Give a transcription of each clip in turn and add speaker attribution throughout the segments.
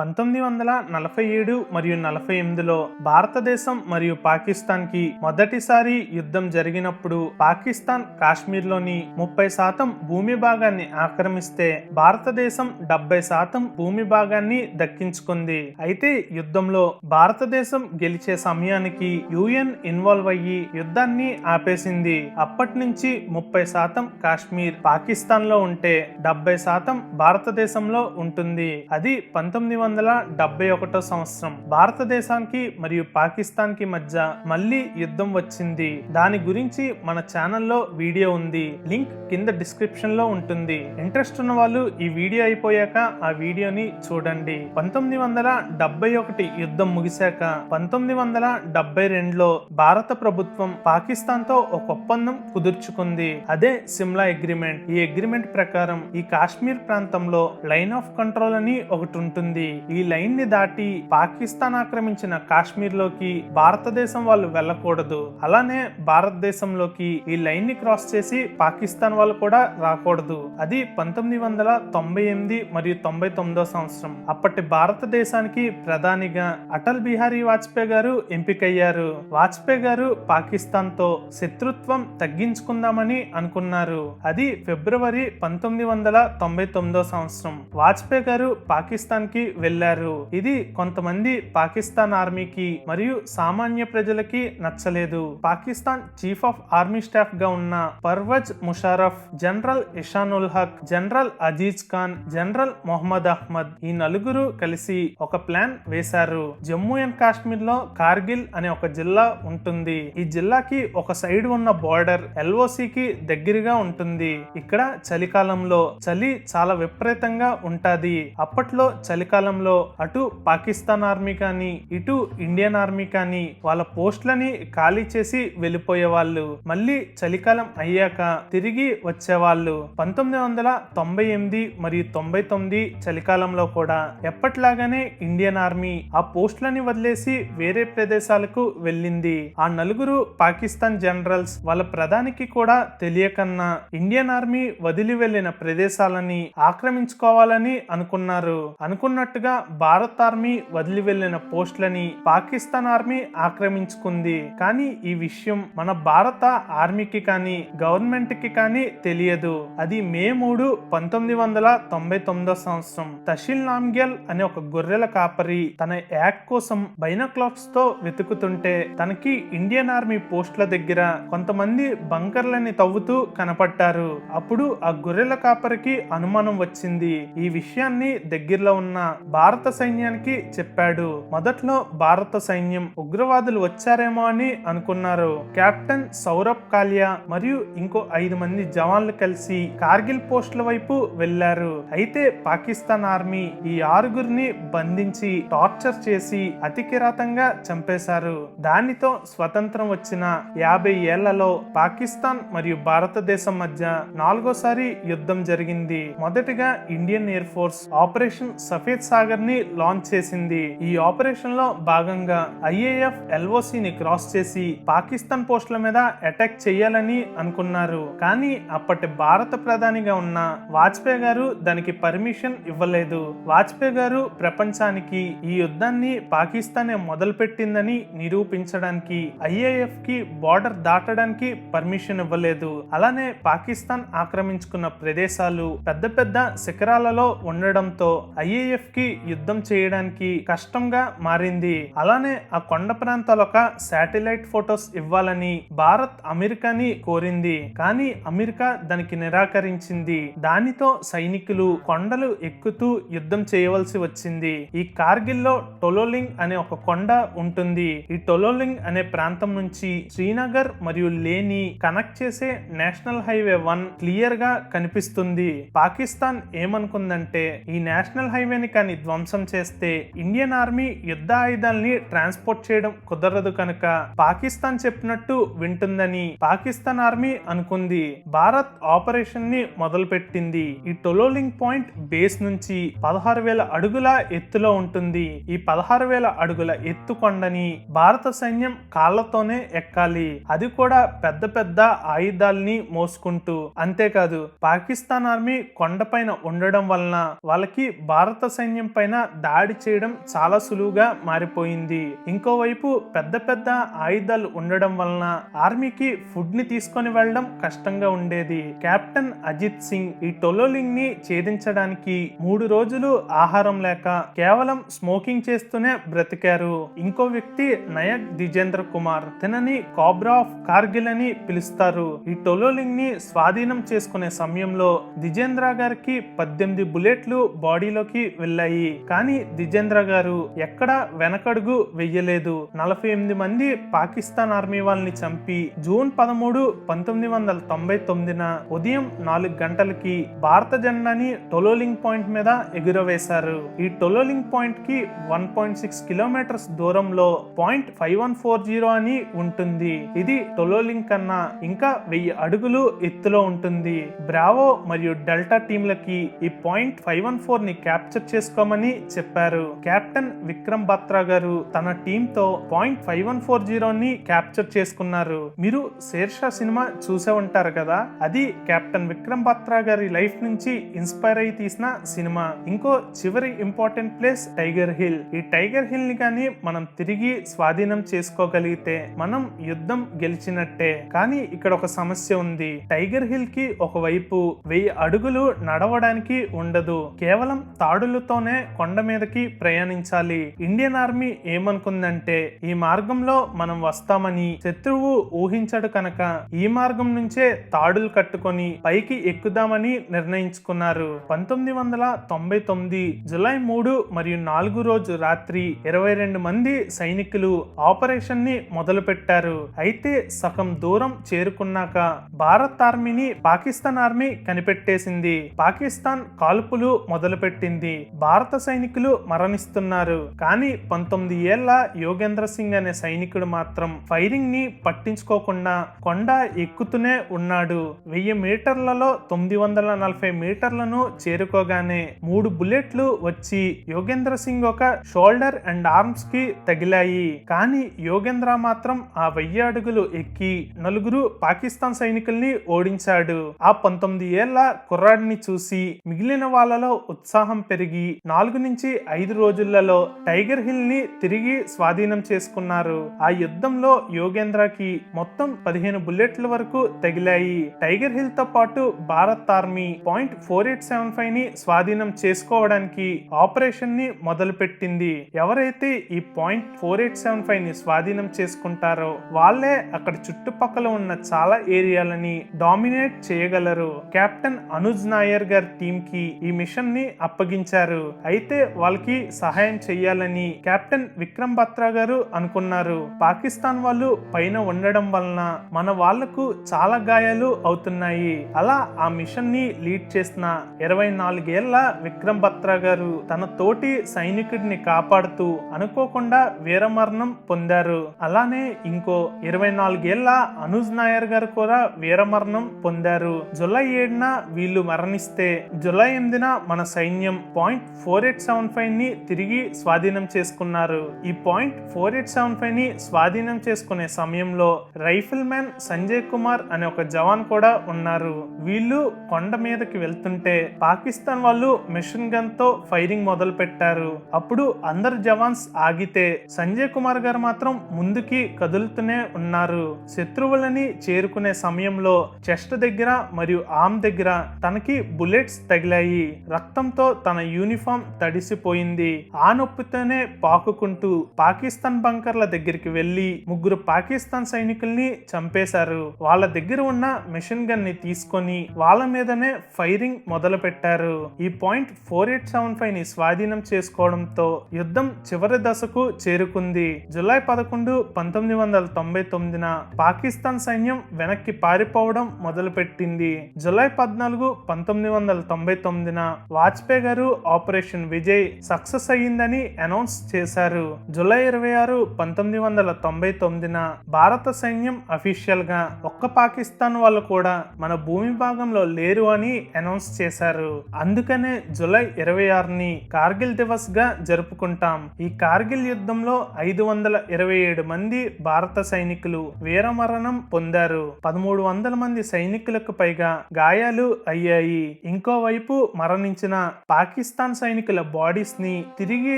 Speaker 1: 1947 మరియు 48లో భారతదేశం మరియు పాకిస్తాన్కి మొదటిసారి యుద్ధం జరిగినప్పుడు పాకిస్తాన్ కాశ్మీర్లోని 30% భూమి భాగాన్ని ఆక్రమిస్తే భారతదేశం 70% భూమి భాగాన్ని దక్కించుకుంది. అయితే యుద్ధంలో భారతదేశం గెలిచే సమయానికి యుఎన్ ఇన్వాల్వ్ అయ్యి యుద్ధాన్ని ఆపేసింది. అప్పటి నుంచి 30% కాశ్మీర్ పాకిస్తాన్ లో ఉంటే 70% భారతదేశంలో ఉంటుంది. అది 1971 సంవత్సరం. భారతదేశానికి మరియు పాకిస్తాన్ కి మధ్య మళ్ళీ యుద్ధం వచ్చింది. దాని గురించి మన ఛానల్లో వీడియో ఉంది, లింక్ కింద డిస్క్రిప్షన్ లో ఉంటుంది. ఇంట్రెస్ట్ ఉన్న వాళ్ళు ఈ వీడియో అయిపోయాక ఆ వీడియోని చూడండి. 1971 యుద్ధం ముగిశాక 1972లో భారత ప్రభుత్వం పాకిస్తాన్ తో ఒక ఒప్పందం కుదుర్చుకుంది. అదే సిమ్లా అగ్రిమెంట్. ఈ అగ్రిమెంట్ ప్రకారం ఈ కాశ్మీర్ ప్రాంతంలో లైన్ ఆఫ్ కంట్రోల్ అని ఒకటి ఉంటుంది. ఈ లైన్ ని దాటి పాకిస్తాన్ ఆక్రమించిన కాశ్మీర్ లోకి భారతదేశం వాళ్ళు వెళ్ళకూడదు. అలానే భారతదేశంలోకి ఈ లైన్ ని క్రాస్ చేసి పాకిస్తాన్ వాళ్ళు కూడా రాకూడదు. అది 1998 మరియు 99 సంవత్సరం. అప్పటి భారతదేశానికి ప్రధానిగా అటల్ బిహారీ వాజ్పేయి గారు ఎంపికయ్యారు. వాజ్పేయి గారు పాకిస్తాన్ తో శత్రుత్వం తగ్గించుకుందామని అనుకున్నారు. అది ఫిబ్రవరి 1999 సంవత్సరం. వాజ్పేయి గారు పాకిస్తాన్ కి వెళ్లారు. ఇది కొంతమంది పాకిస్తాన్ ఆర్మీకి మరియు సామాన్య ప్రజలకి నచ్చలేదు. Pakistan chief of army staff గా ఉన్న Parvez Musharraf, general Ehsanul Haq, general Aziz Khan, general Mohammed Ahmed ఈ నలుగురు కలిసి ఒక ప్లాన్ వేశారు. జమ్మూ అండ్ కాశ్మీర్ లో కార్గిల్ అనే ఒక జిల్లా ఉంటుంది. ఈ జిల్లాకి ఒక సైడ్ ఉన్న బోర్డర్ ఎల్ఓసి కి దగ్గరగా ఉంటుంది. ఇక్కడ చలికాలంలో చలి చాలా విపరీతంగా ఉంటది. అప్పట్లో చలికాలంలో అటు పాకిస్తాన్ ఆర్మీ కానీ ఇటు ఇండియన్ ఆర్మీ కానీ వాళ్ళ పోస్టులని ఖాళీ చేసి వెళ్ళిపోయే వాళ్ళు. మళ్ళీ చలికాలం అయ్యాక తిరిగి వచ్చేవాళ్ళు. 1998 మరియు 99 చలికాలంలో కూడా ఎప్పట్లాగానే ఇండియన్ ఆర్మీ ఆ పోస్టులని వదిలేసి వేరే ప్రదేశాలకు వెళ్ళింది. ఆ నలుగురు పాకిస్తాన్ జనరల్స్ వాళ్ళ ప్రధానికి కూడా తెలియకన్నా ఇండియన్ ఆర్మీ వదిలి వెళ్లిన ప్రదేశాలని ఆక్రమించుకోవాలని అనుకున్నారు. అనుకున్నట్టుగా భారత్ ఆర్మీ వదిలి వెళ్లిన పోస్టులని పాకిస్తాన్ ఆర్మీ ఆక్రమించుకుంది. కానీ ఈ విషయం మన భారత ఆర్మీకి కానీ గవర్నమెంట్ కి కానీ తెలియదు. అది మే 3, 1999 సంవత్సరం. తహసీల్ నామ్గ్యాల్ అనే ఒక గొర్రెల కాపరి తన యాక్ కోసం బైనాక్లార్స్ తో వెతుకుతుంటే తనకి ఇండియన్ ఆర్మీ పోస్టుల దగ్గర కొంతమంది బంకర్లని తవ్వుతూ కనపడ్డారు. అప్పుడు ఆ గొర్రెల కాపరికి అనుమానం వచ్చింది. ఈ విషయాన్ని దగ్గరలో ఉన్న భారత సైన్యానికి చెప్పాడు. మొదట్లో భారత సైన్యం ఉగ్రవాదులు వచ్చారేమో అని అనుకున్నారు. కెప్టెన్ సౌరభ్ కాలియా మరియు ఇంకో 5 మంది జవాన్లు కలిసి కార్గిల్ పోస్టుల వైపు వెళ్లారు. అయితే పాకిస్తాన్ ఆర్మీ ఈ 6గురిని బంధించి టార్చర్ చేసి అతి కిరాతంగా చంపేశారు. దానితో స్వతంత్రం వచ్చిన 50 ఏళ్లలో పాకిస్తాన్ మరియు భారతదేశం మధ్య 4వసారి యుద్ధం జరిగింది. మొదటిగా Indian air force operation Safed Sagar ని లాంచ్ చేసింది. ఈ ఆపరేషన్ లో భాగంగా ఐఏఎఫ్ ఎల్ఓసి ని క్రాస్ చేసి పాకిస్తాన్ పోస్టుల మీద అటాక్ చేయాలని అనుకున్నారు. కానీ అప్పటి భారత ప్రధానిగా ఉన్న వాజ్పేయి గారు దానికి పర్మిషన్ ఇవ్వలేదు. వాజ్పేయి గారు ప్రపంచానికి ఈ యుద్ధాన్ని పాకిస్తానే మొదలు పెట్టిందని నిరూపించడానికి ఐఏఎఫ్ కి బార్డర్ దాటడానికి పర్మిషన్ ఇవ్వలేదు. అలానే పాకిస్తాన్ ఆక్రమించుకున్న ప్రదేశాలు పెద్ద పెద్ద శిఖరాలలో ఉండడంతో ఐఏఎఫ్ కి యుద్ధం చేయడానికి కష్టంగా మారింది. అలానే ఆ కొండ ప్రాంతాల ఒక శాటిలైట్ ఫొటోస్ ఇవ్వాలని భారత్ అమెరికాని కోరింది. కానీ అమెరికా దానికి నిరాకరించింది. దానితో సైనికులు కొండలు ఎక్కుతూ యుద్ధం చేయవలసి వచ్చింది. ఈ కార్గిల్ లో టొలోలింగ్ అనే ఒక కొండ ఉంటుంది. ఈ టొలోలింగ్ అనే ప్రాంతం నుంచి శ్రీనగర్ మరియు లేని కనెక్ట్ చేసే నేషనల్ హైవే 1 క్లియర్ గా కనిపిస్తుంది. పాకిస్తాన్ ఏమనుకుందంటే ఈ నేషనల్ హైవేని కానీ ధ్వంసం చేస్తే ఇండియన్ ఆర్మీ యుద్ధ ఆయుధాలని ట్రాన్స్పోర్ట్ చేయడం కుదరదు కనుక పాకిస్తాన్ చెప్పినట్టు వింటుందని పాకిస్తాన్ ఆర్మీ అనుకుంది. భారత్ ఆపరేషన్ ని మొదలు పెట్టింది. ఈ టొలోలింగ్ పాయింట్ బేస్ నుంచి 16,000 అడుగుల ఎత్తులో ఉంటుంది. ఈ 16,000 అడుగుల ఎత్తు కొండని భారత సైన్యం కాళ్లతోనే ఎక్కాలి. అది కూడా పెద్ద పెద్ద ఆయుధాలని మోసుకుంటూ. అంతేకాదు పాకిస్తాన్ ఆర్మీ కొండపైన ఉండడం వలన వాళ్ళకి భారత సైన్యం పైన దాడి చేయడం చాలా సులువుగా మారిపోయింది. ఇంకోవైపు పెద్ద పెద్ద ఆయుధాలు ఉండడం వలన ఆర్మీకి ఫుడ్ ని తీసుకొని వెళ్ళడం కష్టంగా ఉండేది. కెప్టెన్ అజిత్ సింగ్ ఈ టొలోలింగ్ ని ఛేదించడానికి 3 రోజులు ఆహారం లేక కేవలం స్మోకింగ్ చేస్తూనే బ్రతికారు. ఇంకో వ్యక్తి నయక్ దిజేంద్ర కుమార్, తనని కోబ్రా ఆఫ్ కార్గిల్ అని పిలుస్తారు. ఈ టొలోలింగ్ ని స్వాధీనం చేసుకునే సమయంలో దిజేంద్ర గారికి 18 బుల్లెట్లు బాడీలోకి వెళ్ళాయి. కానీ దిజేంద్ర గారు ఎక్కడ వెనకడుగు వెయ్యలేదు. 48 మంది పాకిస్తాన్ ఆర్మీ వాళ్ళని చంపి జూన్ 13, 1999న ఉదయం 4 గంటలకి భారత జెండాని టొలోలింగ్ పాయింట్ మీద ఎగురవేశారు. ఈ టొలోలింగ్ పాయింట్ కి 1.6 కిలోమీటర్స్ దూరంలో .5140 అని ఉంటుంది. ఇది టొలోలింగ్ కన్నా ఇంకా 1000 అడుగులు ఎత్తులో ఉంటుంది. బ్రావో మరియు డెల్టా టీంలకి ఈ .514 ని క్యాప్చర్ చేసుకోమని చెప్పారు. కెప్టెన్ విక్రమ్ బత్రా గారు తన టీమ్ తో .514 ని క్యాప్చర్ చేసుకున్నారు. మీరు శేర్షా సినిమా చూసే ఉంటారు కదా, అది కెప్టెన్ విక్రమ్ బత్రా గారి లైఫ్ నుంచి ఇన్స్పైర్ అయ్యి తీసిన సినిమా. ఇంకో చివరి ఇంపార్టెంట్ ప్లేస్ టైగర్ హిల్. ఈ టైగర్ హిల్ ని కానీ మనం తిరిగి స్వాధీనం చేసుకోగలిగితే మనం యుద్ధం గెలిచినట్టే. కానీ ఇక్కడ ఒక సమస్య ఉంది. టైగర్ హిల్ కి ఒకవైపు 1000 అడుగులు నడవడానికి ఉండదు. కేవలం తాడులతోనే కొండ మీదకి ప్రయాణించాలి. ఇండియన్ ఆర్మీ ఏమనుకుందంటే ఈ మార్గంలో మనం వస్తామని శత్రువు ఊహించడు కనుక ఈ మార్గం నుంచే తాడులు కట్టుకొని పైకి ఎక్కుదామని నిర్ణయించుకున్నారు. 1999 జూలై 3 మరియు 4 రోజు రాత్రి 22 మంది సైనికులు ఆపరేషన్ ని మొదలు పెట్టారు. అయితే సగం దూరం చేరుకున్నాక భారత్ ఆర్మీని పాకిస్తాన్ ఆర్మీ కనిపెట్టేసింది. పాకిస్తాన్ కాల్పులు మొదలుపెట్టింది. భారత సైనికులు మరణిస్తున్నారు. కానీ 19 ఏళ్ల యోగేంద్ర సింగ్ అనే సైనికుడు మాత్రం ఫైరింగ్ ని పట్టించుకోకుండా కొండ ఎక్కుతూనే ఉన్నాడు. 1000 మీటర్లలో 940 మీటర్లను చేరుకోగానే 3 బుల్లెట్లు వచ్చి యోగేంద్ర సింగ్ ఒక షోల్డర్ అండ్ ఆర్మ్స్ కి తగిలాయి. కానీ యోగేంద్ర మాత్రం ఆ 1000 అడుగులు ఎక్కి 4 పాకిస్తాన్ సైనికుల్ని ఓడించాడు. ఆ 19 ఏళ్ల కుర్రాడిని చూసి మిగిలిన వాళ్ళలో ఉత్సాహం పెరిగి 4 నుంచి 5 రోజులలో టైగర్ హిల్ ని తిరిగి స్వాధీనం చేసుకున్నారు. ఆ యుద్ధంలో యోగేంద్రకి మొత్తం 15 బుల్లెట్ల వరకు తగిలాయి. టైగర్ హిల్ తో పాటు భారత్ ఆర్మీ .4875 ని స్వాధీనం చేసుకోవడానికి ఆపరేషన్ ని మొదలు పెట్టింది. ఎవరైతే ఈ .4875 ని స్వాధీనం చేసుకుంటారో వాళ్ళే అక్కడ చుట్టుపక్కల ఉన్న చాలా ఏరియాలని డామినేట్ చేయగలరు. కెప్టెన్ అనుజ్ నాయర్ గారి టీమ్ కి ఈ మిషన్ ని అప్పగించారు. అయితే వాళ్ళకి సహాయం చెయ్యాలని కెప్టెన్ విక్రమ్ బత్రా గారు అనుకున్నారు. పాకిస్తాన్ వాళ్ళు పైన ఉండడం వలన మన వాళ్లకు చాలా గాయాలు అవుతున్నాయి. అలా ఆ మిషన్ ని లీడ్ చేసిన 24 ఏళ్ల విక్రమ్ బత్రా గారు తన తోటి సైనికుడిని కాపాడుతూ అనుకోకుండా వీరమరణం పొందారు. అలానే ఇంకో 24 ఏళ్ల అనుజ్ నాయర్ గారు కూడా వీరమరణం పొందారు. జూలై 7న వీళ్ళు మరణిస్తే జూలై 8న మన సైన్యం .4875 ని తిరిగి స్వాధీనం చేసుకున్నారు. ఈ .4875 ని స్వాధీనం చేసుకునే సమయంలో రైఫిల్ మ్యాన్ సంజయ్ కుమార్ అనే ఒక జవాన్ కూడా ఉన్నారు. వీళ్ళు కొండ మీదకి వెళ్తుంటే పాకిస్తాన్ వాళ్ళు మిషన్ గన్ తో ఫైరింగ్ మొదలు పెట్టారు. అప్పుడు అందరు జవాన్స్ ఆగితే సంజయ్ కుమార్ గారు మాత్రం ముందుకి కదులుతూనే ఉన్నారు. శత్రువులని చేరుకునే సమయంలో చెస్ట్ దగ్గర మరియు ఆర్మ్ దగ్గర తనకి బుల్లెట్స్ తగిలాయి. రక్తంతో తన యూనిఫామ్ తడిసిపోయింది. ఆ నొప్పితోనే పాకుకుంటూ పాకిస్తాన్ బంకర్ల దగ్గరికి వెళ్లి 3 పాకిస్తాన్ సైనికుల్ని చంపేశారు. వాళ్ళ దగ్గర ఉన్న మిషన్ గన్ ని తీసుకొని వాళ్ళ మీదనే ఫైరింగ్ మొదలు పెట్టారు. ఈ .4875 ని స్వాధీనం చేసుకోవడంతో యుద్ధం చివరి దశకు చేరుకుంది. జూలై 11, 1999న పాకిస్తాన్ సైన్యం వెనక్కి పారిపోవడం మొదలు పెట్టింది. జూలై 14, 1999న వాజ్పేయి గారు ఆపరేషన్ విజయ్ సక్సెస్ అయ్యిందని అనౌన్స్ చేశారు. జూలై 26, 1999న భారత సైన్యం అఫీషియల్ గా ఒక్క పాకిస్తాన్ వాళ్ళు కూడా మన భూమి భాగంలో లేరు అని అనౌన్స్ చేశారు. అందుకనే జూలై 26ని కార్గిల్ దివస్ గా జరుపుకుంటాం. ఈ కార్గిల్ యుద్ధంలో 527 మంది భారత సైనికులు వీరమరణం పొందారు. 1300 మంది సైనికులకు పైగా గాయాలు అయ్యాయి. ఇంకోవైపు మరణించిన పాకిస్తాన్ సైనికుల బాడీస్ ని తిరిగి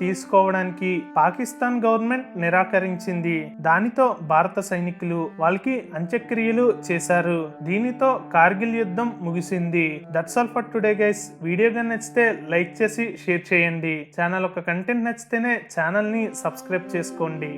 Speaker 1: తీసుకోవడానికి పాకిస్తాన్ గవర్నమెంట్ నిరాకరించింది. దానితో భారత సైనికులు వాళ్ళకి అంత్యక్రియలు చేశారు. దీనితో కార్గిల్ యుద్ధం ముగిసింది. That's all for today guys. Video గా నచ్చితే లైక్ చేసి షేర్ చేయండి. ఛానల్ ఒక కంటెంట్ నచ్చితేనే ఛానల్ ని సబ్స్క్రైబ్ చేసుకోండి.